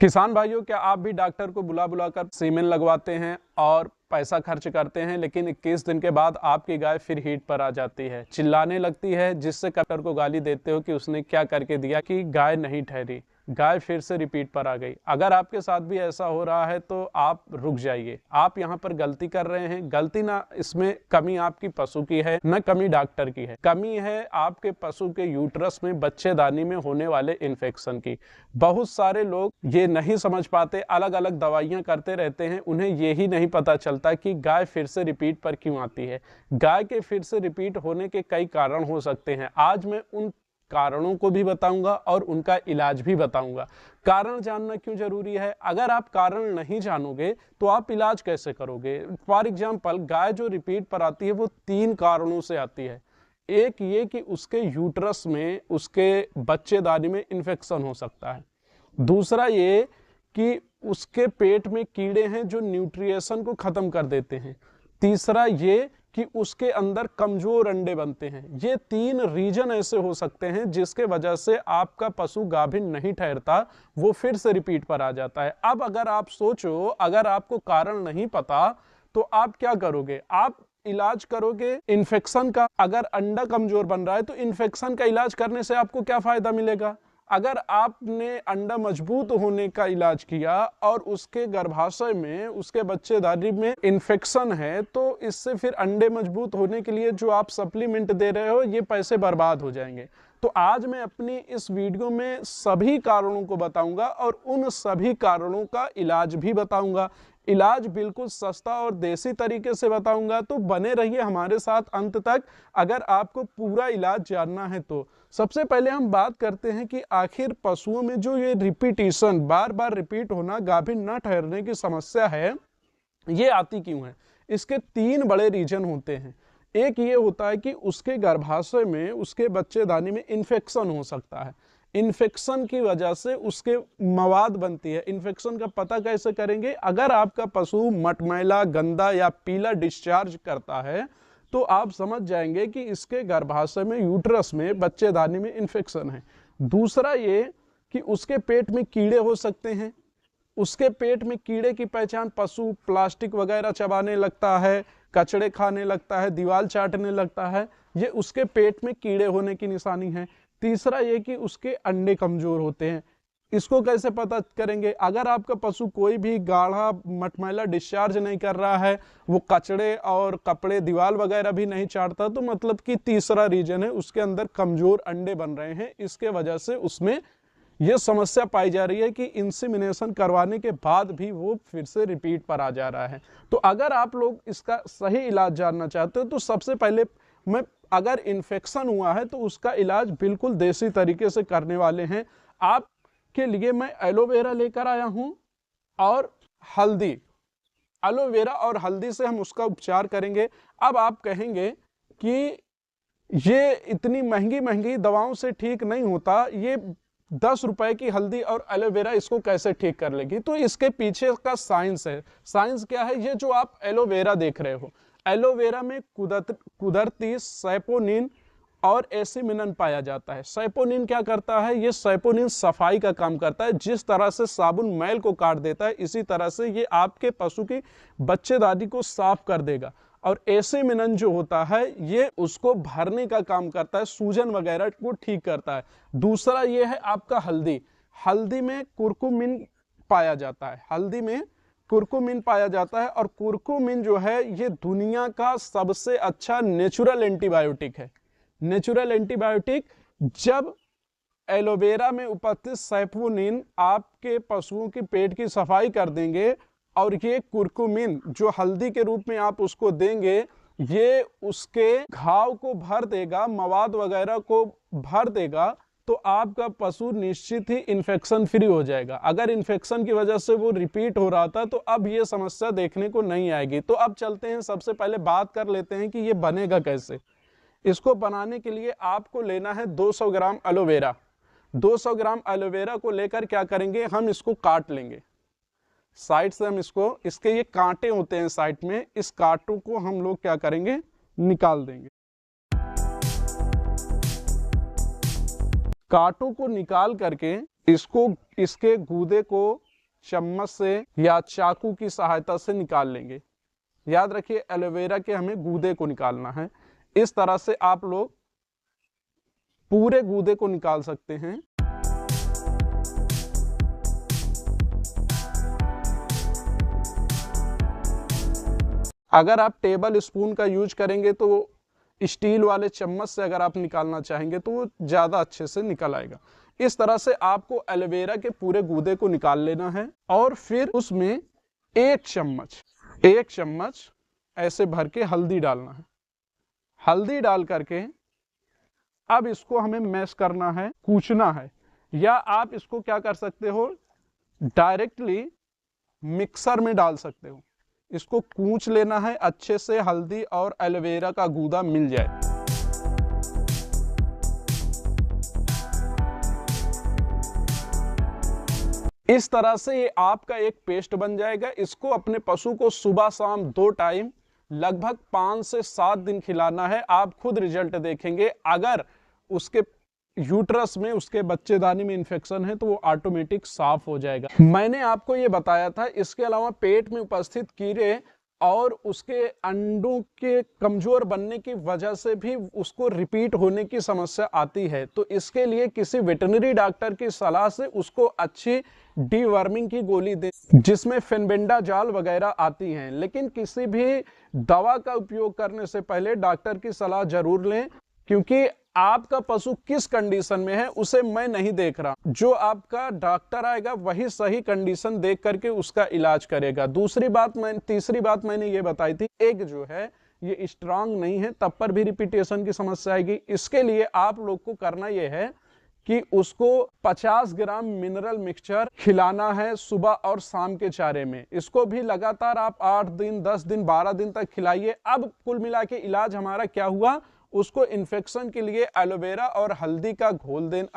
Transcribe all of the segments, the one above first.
किसान भाइयों, क्या आप भी डॉक्टर को बुला बुला कर सीमेन लगवाते हैं और पैसा खर्च करते हैं, लेकिन 21 दिन के बाद आपकी गाय फिर हीट पर आ जाती है, चिल्लाने लगती है, जिससे डॉक्टर को गाली देते हो कि उसने क्या करके दिया कि गाय नहीं ठहरी, गाय फिर से रिपीट पर आ गई। अगर आपके साथ भी ऐसा हो रहा है तो आप रुक जाइए। आप यहाँ पर गलती कर रहे हैं। गलती ना इसमें कमी आपकी पशु की है, न कमी डॉक्टर की है। कमी है आपके पशु के यूट्रस में बच्चेदानी में होने वाले इन्फेक्शन की। बहुत सारे लोग ये नहीं समझ पाते, अलग अलग दवाइयां करते रहते हैं, उन्हें यही नहीं पता चलता कि गाय फिर से रिपीट पर क्यों आती है। गाय के फिर से रिपीट होने के कई कारण हो सकते हैं। आज मैं उन कारणों को भी बताऊंगा और उनका इलाज भी बताऊंगा। कारण जानना क्यों जरूरी है? अगर आप कारण नहीं जानोगे तो आप इलाज कैसे करोगे? फॉर एग्जाम्पल, गाय जो रिपीट पर आती है वो 3 कारणों से आती है। एक ये कि उसके यूट्रस में, उसके बच्चेदानी में इन्फेक्शन हो सकता है। दूसरा ये कि उसके पेट में कीड़े हैं जो न्यूट्रिएशन को खत्म कर देते हैं। तीसरा ये कि उसके अंदर कमजोर अंडे बनते हैं। ये 3 रीजन ऐसे हो सकते हैं जिसके वजह से आपका पशु गाभिन नहीं ठहरता, वो फिर से रिपीट पर आ जाता है। अब अगर आप सोचो, अगर आपको कारण नहीं पता तो आप क्या करोगे? आप इलाज करोगे इन्फेक्शन का। अगर अंडा कमजोर बन रहा है तो इन्फेक्शन का इलाज करने से आपको क्या फायदा मिलेगा? अगर आपने अंडा मजबूत होने का इलाज किया और उसके गर्भाशय में, उसके बच्चेदानी में इन्फेक्शन है, तो इससे फिर अंडे मजबूत होने के लिए जो आप सप्लीमेंट दे रहे हो, ये पैसे बर्बाद हो जाएंगे। तो आज मैं अपनी इस वीडियो में सभी कारणों को बताऊंगा और उन सभी कारणों का इलाज भी बताऊंगा। इलाज बिल्कुल सस्ता और देसी तरीके से बताऊंगा, तो बने रहिए हमारे साथ अंत तक अगर आपको पूरा इलाज जानना है तो। सबसे पहले हम बात करते हैं कि आखिर पशुओं में जो ये रिपीटिशन, बार बार रिपीट होना, गाभिन न ठहरने की समस्या है, ये आती क्यों है? इसके 3 बड़े रीजन होते हैं। एक ये होता है कि उसके गर्भाशय में, उसके बच्चेदानी में इन्फेक्शन हो सकता है। इन्फेक्शन की वजह से उसके मवाद बनती है। इन्फेक्शन का पता कैसे करेंगे? अगर आपका पशु मटमैला, गंदा या पीला डिस्चार्ज करता है तो आप समझ जाएंगे कि इसके गर्भाशय में, यूट्रस में, बच्चेदानी में इन्फेक्शन है। दूसरा ये कि उसके पेट में कीड़े हो सकते हैं। उसके पेट में कीड़े की पहचान, पशु प्लास्टिक वगैरह चबाने लगता है, कचड़े खाने लगता है, दीवार चाटने लगता है, ये उसके पेट में कीड़े होने की निशानी है। तीसरा ये कि उसके अंडे कमजोर होते हैं। इसको कैसे पता करेंगे? अगर आपका पशु कोई भी गाढ़ा मटमैला डिस्चार्ज नहीं कर रहा है, वो कचड़े और कपड़े, दीवार वगैरह भी नहीं चाटता, तो मतलब कि तीसरा रीजन है, उसके अंदर कमजोर अंडे बन रहे हैं। इसके वजह से उसमें यह समस्या पाई जा रही है कि इंसेमिनेशन करवाने के बाद भी वो फिर से रिपीट पर आ जा रहा है। तो अगर आप लोग इसका सही इलाज जानना चाहते हो तो सबसे पहले अगर इन्फेक्शन हुआ है तो उसका इलाज बिल्कुल देसी तरीके से करने वाले हैं। आपके लिए मैं एलोवेरा लेकर आया हूं और हल्दी। एलोवेरा और हल्दी से हम उसका उपचार करेंगे। अब आप कहेंगे कि ये इतनी महंगी महंगी दवाओं से ठीक नहीं होता, ये 10 रुपए की हल्दी और एलोवेरा इसको कैसे ठीक कर लेगी? तो इसके पीछे का साइंस है। साइंस क्या है? ये जो आप एलोवेरा देख रहे हो, एलोवेरा में कुदरती सैपोनिन और एसिमिनन पाया जाता है। सैपोनिन क्या करता है? ये सैपोनिन सफाई का काम करता है। जिस तरह से साबुन मैल को काट देता है, इसी तरह से ये आपके पशु की बच्चेदानी को साफ कर देगा। और एसिमिनन जो होता है, ये उसको भरने का काम करता है, सूजन वगैरह को ठीक करता है। दूसरा ये है आपका हल्दी। हल्दी में कुरकुमिन पाया जाता है। हल्दी में कुरकुमिन पाया जाता है और कुरकुमिन जो है ये दुनिया का सबसे अच्छा नेचुरल एंटीबायोटिक है। Natural antibiotic. जब एलोवेरा में उपस्थित सैपोनिन आपके पशुओं के पेट की सफाई कर देंगे और ये कुरकुमिन जो हल्दी के रूप में आप उसको देंगे, ये उसके घाव को भर देगा, मवाद वगैरह को भर देगा, तो आपका पशु निश्चित ही इन्फेक्शन फ्री हो जाएगा। अगर इन्फेक्शन की वजह से वो रिपीट हो रहा था तो अब ये समस्या देखने को नहीं आएगी। तो अब चलते हैं, सबसे पहले बात कर लेते हैं कि ये बनेगा कैसे। इसको बनाने के लिए आपको लेना है 200 ग्राम एलोवेरा। 200 ग्राम एलोवेरा को लेकर क्या करेंगे, हम इसको काट लेंगे साइड से। हम इसको, इसके ये कांटे होते हैं साइड में, इस कांटों को हम लोग क्या करेंगे, निकाल देंगे। कांटों को निकाल करके इसको, इसके गूदे को चम्मच से या चाकू की सहायता से निकाल लेंगे। याद रखिए एलोवेरा के हमें गूदे को निकालना है। इस तरह से आप लोग पूरे गूदे को निकाल सकते हैं। अगर आप टेबल स्पून का यूज करेंगे तो स्टील वाले चम्मच से अगर आप निकालना चाहेंगे तो वो ज़्यादा अच्छे से निकल आएगा। इस तरह से आपको एलोवेरा के पूरे गूदे को निकाल लेना है और फिर उसमें एक चम्मच ऐसे भर के हल्दी डालना है। हल्दी डाल करके अब इसको हमें मैश करना है, कूचना है, या आप इसको क्या कर सकते हो, डायरेक्टली मिक्सर में डाल सकते हो। इसको कूच लेना है अच्छे से, हल्दी और एलोवेरा का गूदा मिल जाए। इस तरह से ये आपका एक पेस्ट बन जाएगा। इसको अपने पशु को सुबह शाम 2 टाइम लगभग 5 से 7 दिन खिलाना है। आप खुद रिजल्ट देखेंगे। अगर उसके यूट्रस में, उसके बच्चेदानी में इन्फेक्शन है तो वो ऑटोमेटिक साफ हो जाएगा। मैंने आपको ये बताया था। इसके अलावा पेट में उपस्थित कीड़े और उसके अंडों के कमजोर बनने की वजह से भी उसको रिपीट होने की समस्या आती है। तो इसके लिए किसी वेटरनरी डॉक्टर की सलाह से उसको अच्छी डीवर्मिंग की गोली दें, जिसमें फेनबेंडाजॉल वगैरह आती हैं। लेकिन किसी भी दवा का उपयोग करने से पहले डॉक्टर की सलाह जरूर लें, क्योंकि आपका पशु किस कंडीशन में है उसे मैं नहीं देख रहा। जो आपका डॉक्टर आएगा वही सही कंडीशन देख करके उसका इलाज करेगा। तीसरी बात मैंने ये बताई थी, एग जो है ये स्ट्रांग नहीं है, तब पर भी रिपीटेशन की समस्या आएगी। इसके लिए आप लोग को करना यह है कि उसको 50 ग्राम मिनरल मिक्सचर खिलाना है सुबह और शाम के चारे में। इसको भी लगातार आप 8 दिन, 10 दिन, 12 दिन तक खिलाइए। अब कुल मिला के इलाज हमारा क्या हुआ, उसको इन्फेक्शन के लिए एलोवेरा और हल्दी का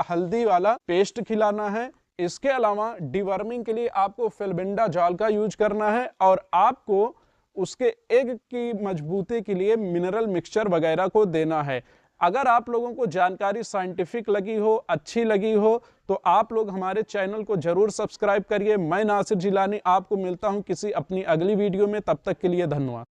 हल्दी वाला पेस्ट खिलाना है। इसके अलावा डिवर्मिंग के लिए आपको फेनबेंडाजॉल का यूज करना है और आपको उसके एग की मजबूती के लिए मिनरल मिक्सचर वगैरह को देना है। अगर आप लोगों को जानकारी साइंटिफिक लगी हो, अच्छी लगी हो, तो आप लोग हमारे चैनल को जरूर सब्सक्राइब करिए। मैं नासिर जिलानी आपको मिलता हूं किसी अपनी अगली वीडियो में। तब तक के लिए धन्यवाद।